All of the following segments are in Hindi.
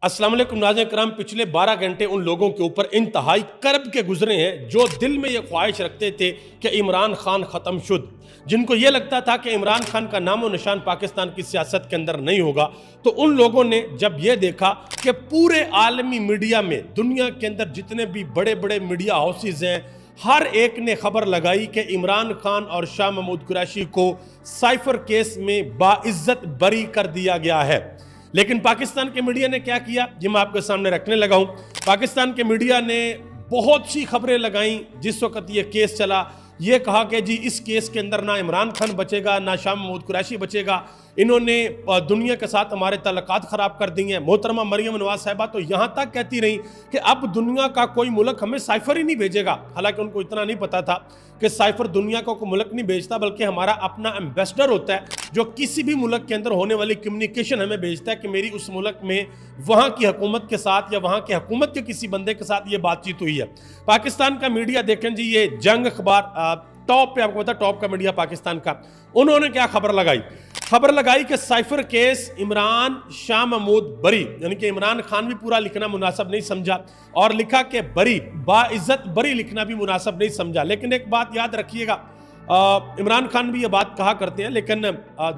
अस्सलाम वालेकुम नाज़रीन किराम। पिछले 12 घंटे उन लोगों के ऊपर इंतहाई कर्ब के गुजरे हैं जो दिल में ये ख्वाहिश रखते थे कि इमरान खान ख़त्म शुद, जिनको ये लगता था कि इमरान खान का नामो निशान पाकिस्तान की सियासत के अंदर नहीं होगा। तो उन लोगों ने जब ये देखा कि पूरे आलमी मीडिया में, दुनिया के अंदर जितने भी बड़े बड़े मीडिया हाउसेज हैं, हर एक ने खबर लगाई कि इमरान खान और शाह महमूद कुरैशी को साइफर केस में बाइज्जत बरी कर दिया गया है। लेकिन पाकिस्तान के मीडिया ने क्या किया, ये मैं आपके सामने रखने लगा हूं। पाकिस्तान के मीडिया ने बहुत सी खबरें लगाई जिस वक्त ये केस चला। ये कहा कि जी इस केस के अंदर ना इमरान खान बचेगा ना शाह महमूद कुरैशी बचेगा, इन्होंने दुनिया के साथ हमारे ताल्लुकात ख़राब कर दिए हैं। मोहतरमा मरियम नवाज साहिबा तो यहाँ तक कहती रही कि अब दुनिया का कोई मुल्क हमें साइफर ही नहीं भेजेगा। हालांकि उनको इतना नहीं पता था कि साइफर दुनिया का कोई मुल्क नहीं भेजता, बल्कि हमारा अपना एम्बेसडर होता है जो किसी भी मुल्क के अंदर होने वाली कम्युनिकेशन हमें भेजता है कि मेरी उस मुल्क में वहाँ की हुकूमत के साथ या वहाँ के हुकूमत के किसी बंदे के साथ ये बातचीत हुई है। पाकिस्तान का मीडिया देखें जी, ये जंग अखबार टॉप पे, आपको पता टॉप का मीडिया पाकिस्तान का, उन्होंने क्या खबर लगाई कि साइफर केस इमरान शाह महमूद बरी, यानी कि इमरान खान भी पूरा लिखना मुनासिब नहीं समझा और लिखा कि बरी, बाइज्जत बरी लिखना भी मुनासिब नहीं समझा। लेकिन एक बात याद रखिएगा, इमरान खान भी ये बात कहा करते हैं, लेकिन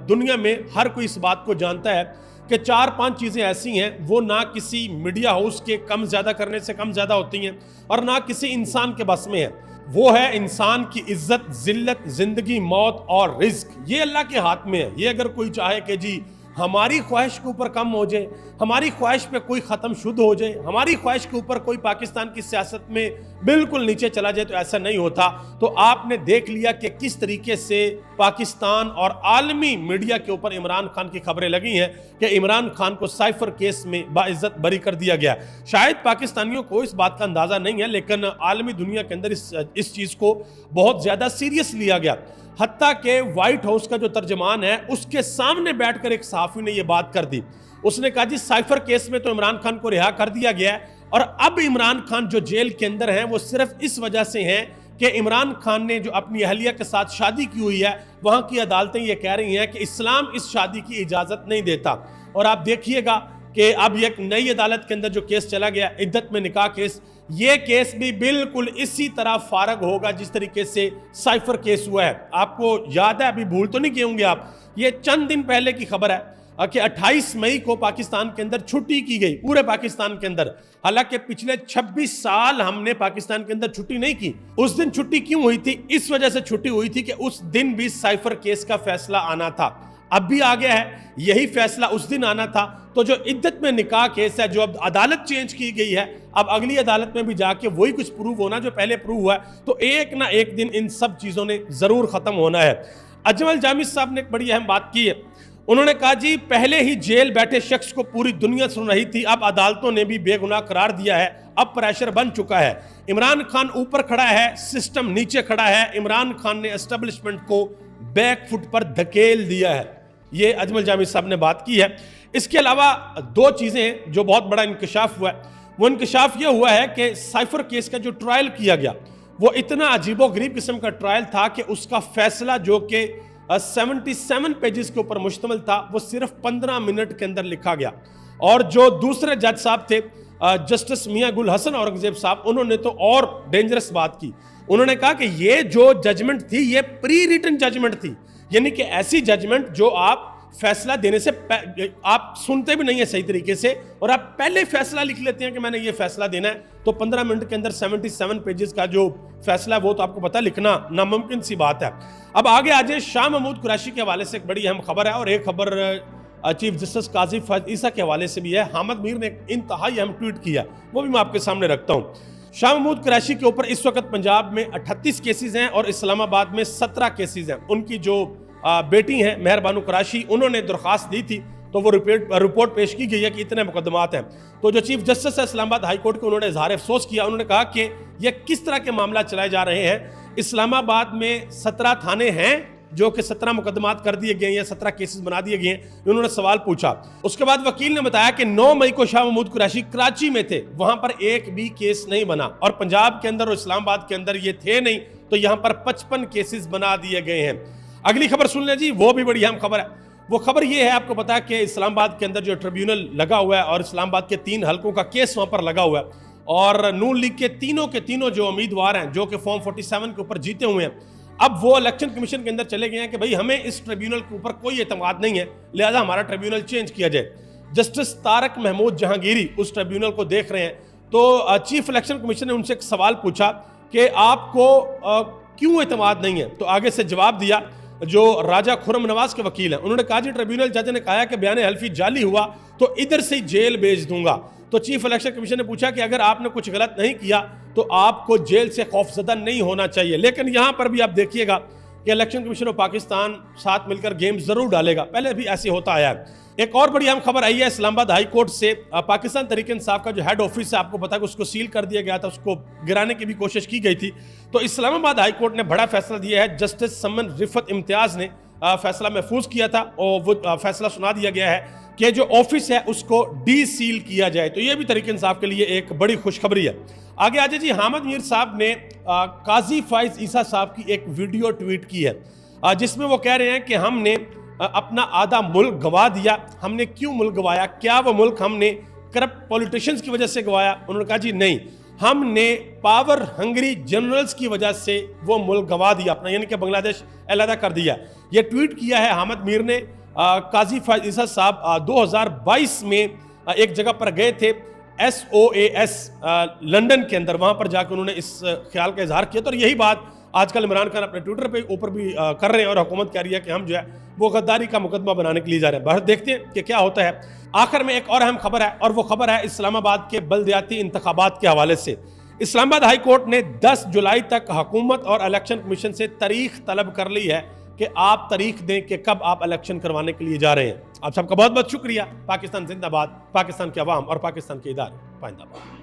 दुनिया में हर कोई इस बात को जानता है कि 4-5 चीज़ें ऐसी हैं वो ना किसी मीडिया हाउस के कम ज़्यादा करने से कम ज़्यादा होती हैं और ना किसी इंसान के बस में है। वो है इंसान की इज्जत, जिल्लत, जिंदगी, मौत और रिज्क। ये अल्लाह के हाथ में है। ये अगर कोई चाहे कि जी हमारी ख्वाहिश के ऊपर कम हो जाए, हमारी ख्वाहिश पे कोई ख़त्म शुद्ध हो जाए, हमारी ख्वाहिश के ऊपर कोई पाकिस्तान की सियासत में बिल्कुल नीचे चला जाए, तो ऐसा नहीं होता। तो आपने देख लिया कि किस तरीके से पाकिस्तान और आलमी मीडिया के ऊपर इमरान खान की खबरें लगी हैं कि इमरान खान को साइफर केस में बाइज्जत बरी कर दिया गया। शायद पाकिस्तानियों को इस बात का अंदाज़ा नहीं है, लेकिन आलमी दुनिया के अंदर इस चीज़ को बहुत ज़्यादा सीरियस लिया गया। हत्ता के व्हाइट हाउस का जो तर्जमान है उसके सामने बैठकर एक सहाफ़ी ने यह बात कर दी। उसने कहा जी साइफर केस में तो इमरान खान को रिहा कर दिया गया है और अब इमरान खान जो जेल के अंदर हैं वो सिर्फ इस वजह से हैं कि इमरान खान ने जो अपनी अहलिया के साथ शादी की हुई है, वहाँ की अदालतें ये कह रही हैं कि इस्लाम इस शादी की इजाज़त नहीं देता। और आप देखिएगा कि अब एक नई अदालत के अंदर जो केस चला गया, इद्दत में निकाह केस, ये केस भी बिल्कुल इसी तरह फारग होगा जिस तरीके से साइफर केस हुआ है। आपको याद है, अभी भूल तो नहीं किए होंगे आप, ये चंद दिन पहले की खबर है कि 28 मई को पाकिस्तान के अंदर छुट्टी की गई, पूरे पाकिस्तान के अंदर। हालांकि पिछले 26 साल हमने पाकिस्तान के अंदर छुट्टी नहीं की। उस दिन छुट्टी क्यों हुई थी? इस वजह से छुट्टी हुई थी कि उस दिन भी साइफर केस का फैसला आना था। अब भी आ गया है, यही फैसला उस दिन आना था। तो जो इद्दत में निकाह केस है, जो अब अदालत चेंज की गई है, अब अगली अदालत में भी जाके वही कुछ प्रूव होना जो पहले प्रूव हुआ है, तो एक ना एक दिन इन सब चीज़ों ने ज़रूर ख़त्म होना है। अजमल जामिद साहब ने एक बड़ी अहम बात की है। उन्होंने कहा जी पहले ही जेल बैठे शख्स को पूरी दुनिया सुन रही थी, अब अदालतों ने भी बेगुनाह करार दिया है, अब प्रेशर बन चुका है। इमरान खान ऊपर खड़ा है, सिस्टम नीचे खड़ा है। इमरान खान ने एस्टेब्लिशमेंट को बैक फुट पर धकेल दिया है। ये अजमल जामिद साहब ने बात की है। इसके अलावा 2 चीज़ें जो बहुत बड़ा इंकशाफ हुआ है, वो इंकशाफ ये हुआ है कि साइफर केस का जो ट्रायल किया गया वो इतना अजीबोगरीब किस्म का ट्रायल था कि उसका फैसला जो कि 77 पेजेस के ऊपर मुश्तमिल था, वो सिर्फ 15 मिनट के अंदर लिखा गया। और जो दूसरे जज साहब थे, जस्टिस मियां गुल हसन औरंगजेब साहब, उन्होंने तो और डेंजरस बात की। उन्होंने कहा कि ये जो जजमेंट थी ये प्री रिटन जजमेंट थी, यानी कि ऐसी जजमेंट जो आप फैसला देने से आप सुनते भी नहीं है सही तरीके से और आप पहले फैसला लिख लेते हैं कि मैंने ये फैसला देना है। तो 15 मिनट के अंदर 77 पेजेस का जो फैसला है वो तो आपको पता लिखना नामुमकिन सी बात है। अब आगे आ जाए, शाह महमूद कुरैशी के हवाले से एक बड़ी अहम खबर है और एक खबर चीफ जस्टिस काजी फैज ईसा के हवाले से भी है। हामिद मीर ने एक इंतहाई अहम ट्वीट किया, वो भी मैं आपके सामने रखता हूँ। शाह महमूद कुरैशी के ऊपर इस वक्त पंजाब में 38 केसेस हैं और इस्लामाबाद में 17 केसेस हैं। उनकी जो बेटी हैं महर बानो कुरैशी, उन्होंने दरख्वास्त दी थी, तो वो रिपोर्ट पेश की गई है कि इतने मुकदमात हैं। तो जो चीफ जस्टिस है इस्लामाबाद हाई कोर्ट के, उन्होंने इजहार अफसोस किया। उन्होंने कहा कि ये किस तरह के मामला चलाए जा रहे हैं। इस्लामाबाद में 17 थाने हैं जो कि 17 मुकदमात कर दिए गए हैं, 17 केसेस बना दिए गए हैं। उन्होंने सवाल पूछा। उसके बाद वकील ने बताया कि 9 मई को शाह महमूद कुरैशी कराची में थे, वहां पर एक भी केस नहीं बना और पंजाब के अंदर और इस्लामाबाद के अंदर ये थे नहीं, तो यहां पर 55 केसेस बना दिए गए हैं। अगली खबर सुन लें जी, वो भी बड़ी अहम खबर है। वो खबर ये है, आपको पता है कि इस्लामाबाद के अंदर जो ट्रिब्यूनल लगा हुआ है और इस्लामाबाद के 3 हलकों का केस वहाँ पर लगा हुआ है, और नून लीग के तीनों जो उम्मीदवार हैं जो कि फॉर्म 47 के ऊपर जीते हुए हैं, अब वो इलेक्शन कमीशन के अंदर चले गए हैं कि भाई हमें इस ट्रिब्यूनल के ऊपर कोई एतमाद नहीं है, लिहाजा हमारा ट्रिब्यूनल चेंज किया जाए। जस्टिस तारक महमूद जहांगीरी उस ट्रिब्यूनल को देख रहे हैं, तो चीफ इलेक्शन कमीशन ने उनसे एक सवाल पूछा कि आपको क्यों एतमाद नहीं है, तो आगे से जवाब दिया जो राजा खुर्रम नवाज के वकील हैं, उन्होंने कहा जी ट्रिब्यूनल जज ने कहा कि बयान हल्फी जाली हुआ तो इधर से जेल भेज दूंगा। तो चीफ इलेक्शन कमीशन ने पूछा कि अगर आपने कुछ गलत नहीं किया तो आपको जेल से खौफजदा नहीं होना चाहिए। लेकिन यहां पर भी आप देखिएगा कि इलेक्शन कमीशन ऑफ पाकिस्तान साथ मिलकर गेम जरूर डालेगा, पहले भी ऐसे होता आया है। एक और बड़ी अहम खबर आई है इस्लामाबाद हाई कोर्ट से। पाकिस्तान तहरीक इंसाफ का जो हेड ऑफिस है, आपको पता है कि उसको सील कर दिया गया था, उसको गिराने की भी कोशिश की गई थी। तो इस्लामाबाद हाई कोर्ट ने बड़ा फैसला दिया है। जस्टिस समन रिफत इम्तियाज ने फैसला महफूज किया था और वो फैसला सुना दिया गया है कि जो ऑफिस है उसको डी सील किया जाए। तो ये भी तहरीक इंसाफ के लिए एक बड़ी खुशखबरी है। आगे आजा जी, हामिद मीर साहब ने काजी फाइज ईसा साहब की एक वीडियो ट्वीट की है जिसमें वो कह रहे हैं कि हमने अपना आधा मुल्क गंवा दिया। हमने क्यों मुल्क गंवाया? क्या वो मुल्क हमने करप्ट पॉलिटिशियंस की वजह से गंवाया? उन्होंने कहा जी नहीं, हमने पावर हंगरी जनरल्स की वजह से वो मुल्क गंवा दिया अपना, यानी कि बांग्लादेश अलहदा कर दिया। ये ट्वीट किया है हामिद मीर ने। काजी फाइज ईसा साहब 2022 में एक जगह पर गए थे, SOAS लंदन के अंदर, वहां पर जाकर उन्होंने इस ख्याल का इजहार किया। तो यही बात आजकल इमरान खान अपने ट्विटर पे ऊपर भी कर रहे हैं और हुकूमत कह रही है कि हम जो है वो गद्दारी का मुकदमा बनाने के लिए जा रहे हैं। बाहर देखते हैं कि क्या होता है। आखिर में एक और अहम खबर है, और वो खबर है इस्लामाबाद के बल्दियाती इंतखाबात के हवाले से। इस्लामाबाद हाई कोर्ट ने 10 जुलाई तक हुकूमत और इलेक्शन कमीशन से तारीख तलब कर ली है कि आप तारीख दें कि कब आप इलेक्शन करवाने के लिए जा रहे हैं। आप सबका बहुत बहुत शुक्रिया। पाकिस्तान जिंदाबाद, पाकिस्तान के अवाम और पाकिस्तान के इदारे पाइंदाबाद।